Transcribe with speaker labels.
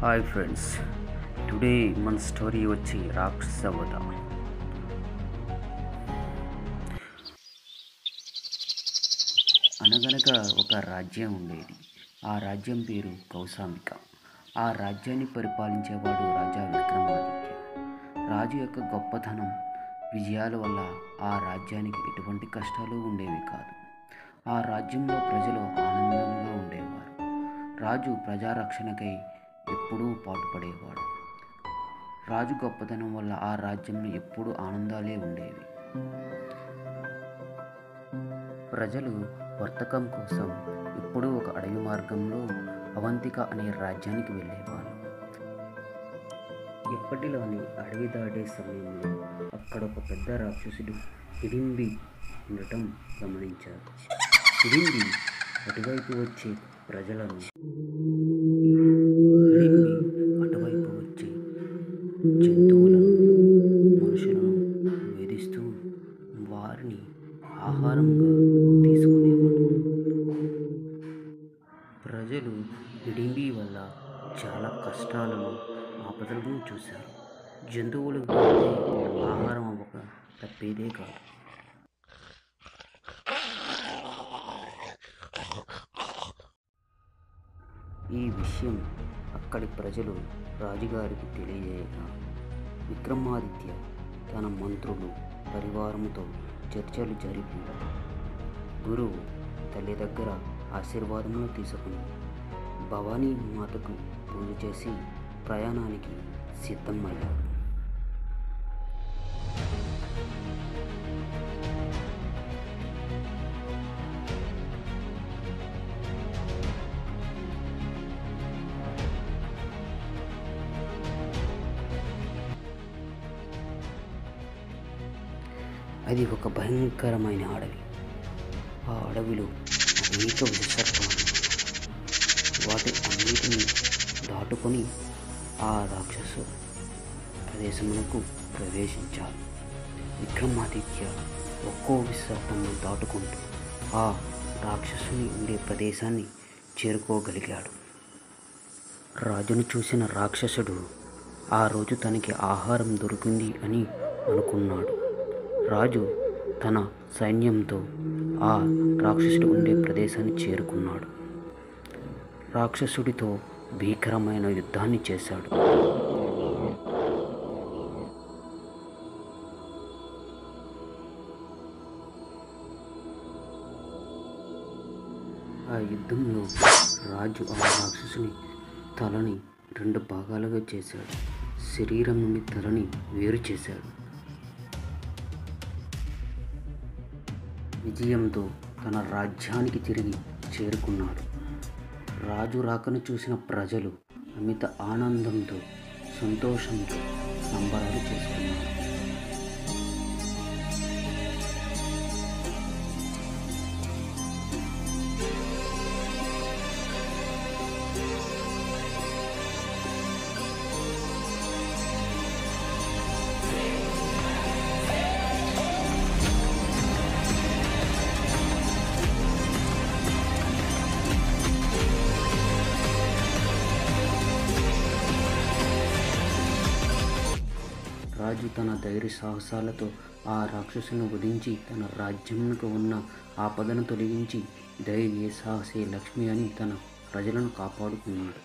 Speaker 1: Hi friends, today మన story వచ్చి రాక్షస వధ. అనగనగా ఒక రాజ్యం ఉండేది. ఆ రాజ్యం పేరు కౌశాంబిక. ఆ రాజ్యాన్ని పరిపాలించేవాడు రాజా విక్రమాదిత్య. రాజు యొక్క గొప్పతనం, విజయాల వల్ల ఆ రాజ్యానికి ఎటువంటి కష్టాలు ఉండేవి కాదు. ఆ రాజ్యంలో ప్రజలు ఆనందంగా ఉండేవారు. రాజు ప్రజారక్షణకై ఎప్పుడూ పాటుపడేవాడు. రాజు గొప్పతనం వల్ల ఆ రాజ్యంలో ఎప్పుడూ ఆనందాలే ఉండేవి. ప్రజలు వర్తకం కోసం ఎప్పుడూ ఒక అడవి మార్గంలో అవంతిక అనే రాజ్యానికి వెళ్ళేవారు. ఎప్పటిలోని అడవి దాటే సమయంలో అక్కడ ఒక పెద్ద రాక్షసుడు హిడింబి ఉండటం గమనించారు. హిడింబి అటువైపు వచ్చే ప్రజలను అటువైపు వచ్చే జంతువులను, మనుషులను వేధిస్తూ వారిని ఆహారంగా తీసుకునేవాడు. ప్రజలు హిడింబి వల్ల చాలా కష్టాలను, ఆపదలను చూశారు. జంతువులకు ఆహారం అవ్వక తప్పేదే కాదు. ఈ విషయం అక్కడి ప్రజలు రాజుగారికి తెలియజేయగా విక్రమాదిత్య తన మంత్రులు, పరివారంతో చర్చలు జరిపి గురువు తల్లి దగ్గర ఆశీర్వాదములు తీసుకుని భవానీ మాతకు పూజ చేసి ప్రయాణానికి సిద్ధమయ్యాడు. అది ఒక భయంకరమైన అడవి. ఆ అడవిలో అనేక విషసర్పాలు. వాటి అన్నిటిని దాటుకొని ఆ రాక్షసు ప్రదేశమునకు ప్రవేశించాడు. విక్రమాదిత్య ఒక్కో విసర్పంను దాటుకుంటూ ఆ రాక్షసుని ఉండే ప్రదేశాన్ని చేరుకోగలిగాడు. రాజును చూసిన రాక్షసుడు ఆ రోజు తనకి ఆహారం దొరికింది అని అనుకున్నాడు. రాజు తన సైన్యంతో ఆ రాక్షసుడు ఉండే ప్రదేశాన్ని చేరుకున్నాడు. రాక్షసుడితో భీకరమైన యుద్ధాన్ని చేశాడు. ఆ యుద్ధంలో రాజు ఆ రాక్షసుని తలని 2 భాగాలుగా చేశాడు. శరీరం నుండి తలని వేరు చేశాడు. విజయంతో తన రాజ్యానికి తిరిగి చేరుకున్నాడు. రాజు రాకను చూసిన ప్రజలు అమిత ఆనందంతో, సంతోషంతో సంబరాలు చేసుకున్నారు. రాజు తన ధైర్య సాహసాలతో ఆ రాక్షసుని వధించి తన రాజ్యంకు ఉన్న ఆపదను తొలగించి ధైర్య సాహసే లక్ష్మి అని తన ప్రజలను కాపాడుకున్నాడు.